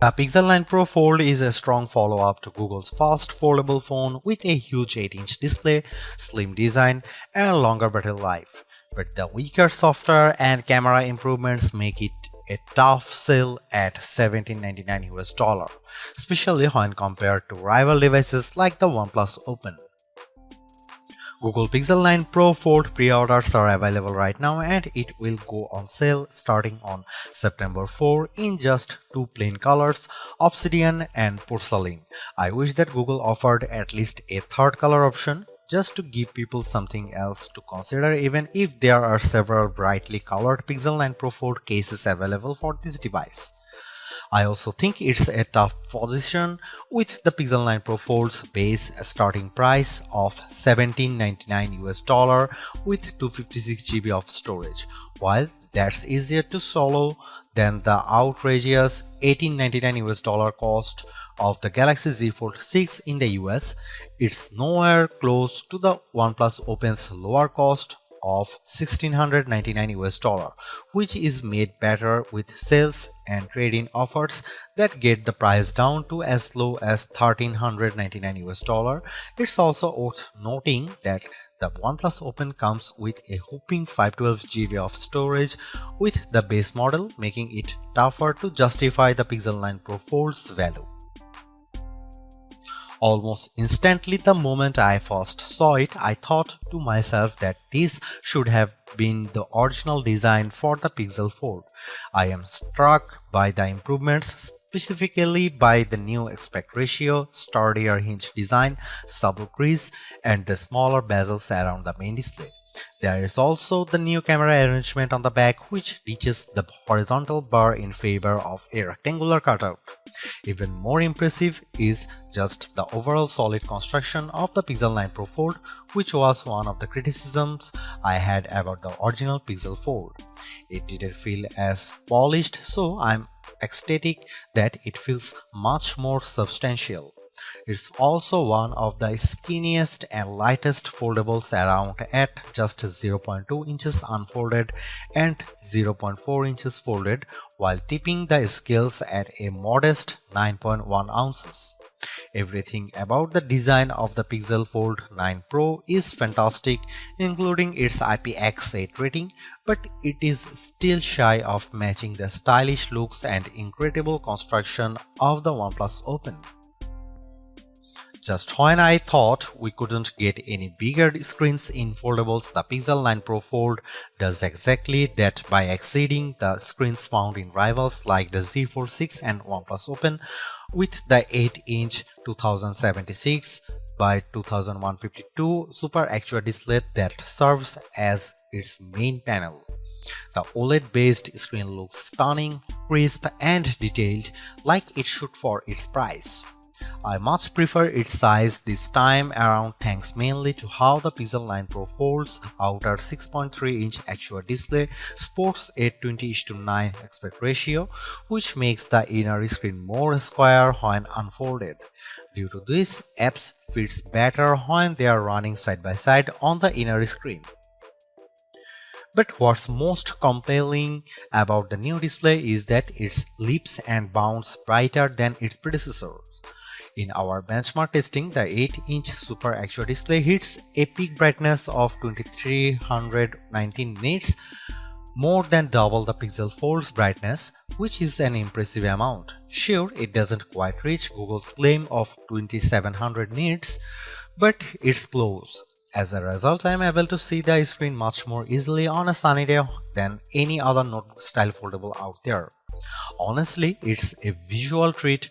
The Pixel 9 Pro Fold is a strong follow-up to Google's fast foldable phone with a huge 8-inch display, slim design, and longer battery life. But the weaker software and camera improvements make it a tough sell at $1799, especially when compared to rival devices like the OnePlus Open. Google Pixel 9 Pro Fold pre-orders are available right now, and it will go on sale starting on September 4 in just two plain colors, obsidian and porcelain. I wish that Google offered at least a third color option just to give people something else to consider, even if there are several brightly colored Pixel 9 Pro Fold cases available for this device. I also think it's a tough position with the Pixel 9 Pro Fold's base starting price of $1799 with 256GB of storage. While that's easier to swallow than the outrageous $1899 cost of the Galaxy Z Fold 6 in the US, it's nowhere close to the OnePlus Open's lower cost of $1,699, which is made better with sales and trade-in offers that get the price down to as low as $1,399. It's also worth noting that the OnePlus Open comes with a whopping 512GB of storage with the base model, making it tougher to justify the Pixel 9 Pro Fold's value. Almost instantly the moment I first saw it, I thought to myself that this should have been the original design for the Pixel Fold. I am struck by the improvements, specifically by the new aspect ratio, sturdier hinge design, subtle crease, and the smaller bezels around the main display. There is also the new camera arrangement on the back, which ditches the horizontal bar in favor of a rectangular cutout. Even more impressive is just the overall solid construction of the Pixel 9 Pro Fold, which was one of the criticisms I had about the original Pixel Fold. It didn't feel as polished, so I'm ecstatic that it feels much more substantial. It's also one of the skinniest and lightest foldables around at just 0.2 inches unfolded and 0.4 inches folded, while tipping the scales at a modest 9.1 ounces. Everything about the design of the Pixel Fold 9 Pro is fantastic, including its IPX8 rating, but it is still shy of matching the stylish looks and incredible construction of the OnePlus Open. Just when I thought we couldn't get any bigger screens in foldables, the Pixel 9 Pro Fold does exactly that by exceeding the screens found in rivals like the Z Fold 6 and OnePlus Open with the 8-inch 2076 by 2152 Super AQUA display that serves as its main panel. The OLED-based screen looks stunning, crisp, and detailed, like it should for its price. I much prefer its size this time around thanks mainly to how the Pixel 9 Pro Fold's outer 6.3-inch AQUA display sports a 20:9 aspect ratio, which makes the inner screen more square when unfolded. Due to this, apps fits better when they are running side by side on the inner screen. But what's most compelling about the new display is that it leaps and bounds brighter than its predecessors. In our benchmark testing, the 8-inch Super AQUA display hits a peak brightness of 2319 nits, more than double the Pixel Fold's brightness, which is an impressive amount. Sure, it doesn't quite reach Google's claim of 2700 nits, but it's close. As a result, I am able to see the screen much more easily on a sunny day than any other notebook-style foldable out there. Honestly, it's a visual treat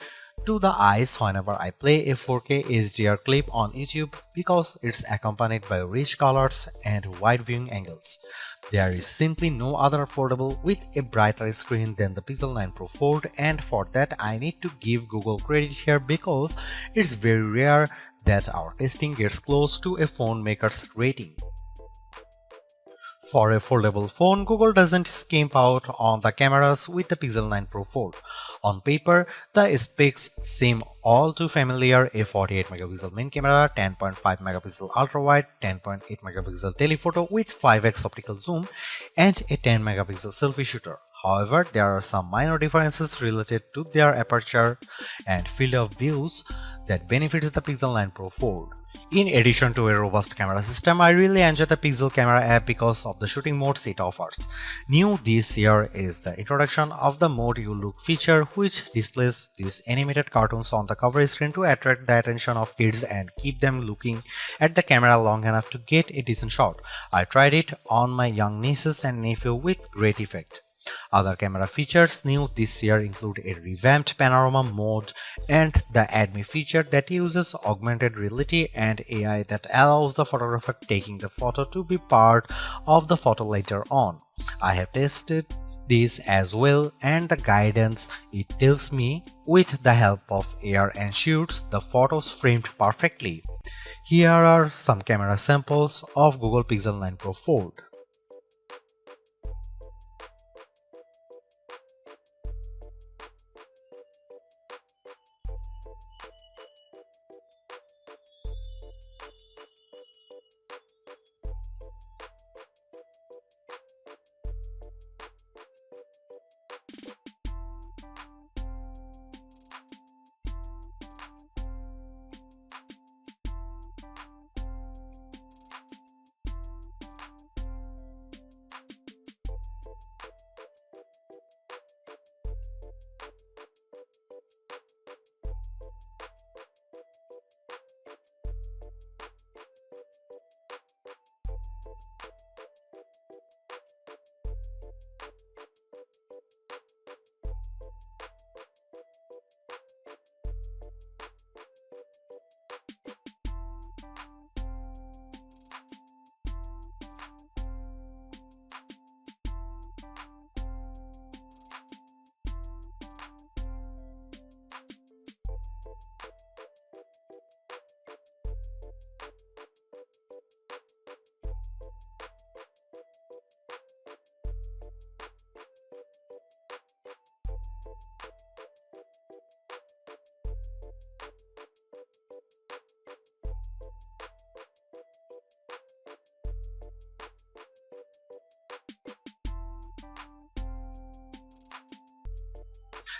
to the eyes whenever I play a 4K HDR clip on YouTube because it's accompanied by rich colors and wide viewing angles. There is simply no other foldable with a brighter screen than the Pixel 9 Pro Fold, and for that I need to give Google credit here because it's very rare that our testing gets close to a phone maker's rating. For a foldable phone, Google doesn't skimp out on the cameras with the Pixel 9 Pro Fold. On paper, the specs seem all too familiar: a 48MP main camera, 10.5MP ultra-wide, 10.8MP telephoto with 5x optical zoom, and a 10MP selfie shooter. However, there are some minor differences related to their aperture and field of views that benefits the Pixel 9 Pro Fold. In addition to a robust camera system, I really enjoy the Pixel camera app because of the shooting modes it offers. New this year is the introduction of the Mode You Look feature, which displays these animated cartoons on the cover screen to attract the attention of kids and keep them looking at the camera long enough to get a decent shot. I tried it on my young nieces and nephew with great effect. Other camera features new this year include a revamped panorama mode and the Add Me feature that uses augmented reality and AI that allows the photographer taking the photo to be part of the photo later on. I have tested this as well, and the guidance it tells me with the help of AR ensures the photos framed perfectly. Here are some camera samples of Google Pixel 9 Pro Fold.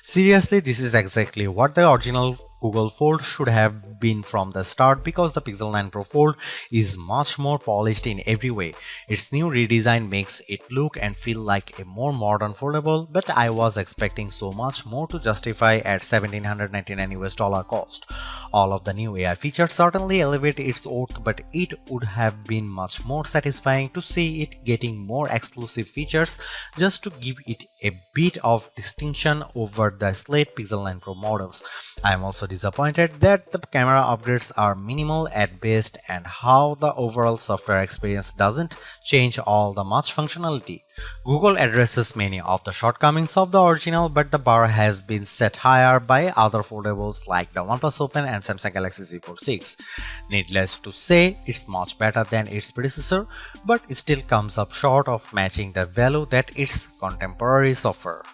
Seriously, this is exactly what the original Google Fold should have been from the start, because the Pixel 9 Pro Fold is much more polished in every way. Its new redesign makes it look and feel like a more modern foldable, but I was expecting so much more to justify at $1,799 cost. All of the new AI features certainly elevate its worth, but it would have been much more satisfying to see it getting more exclusive features just to give it a bit of distinction over the slate Pixel 9 Pro models. I am also disappointed that the camera upgrades are minimal at best and how the overall software experience doesn't change all the much functionality. Google addresses many of the shortcomings of the original, but the bar has been set higher by other foldables like the OnePlus Open and Samsung Galaxy Z Fold 6. Needless to say, it's much better than its predecessor, but it still comes up short of matching the value that its contemporaries offer.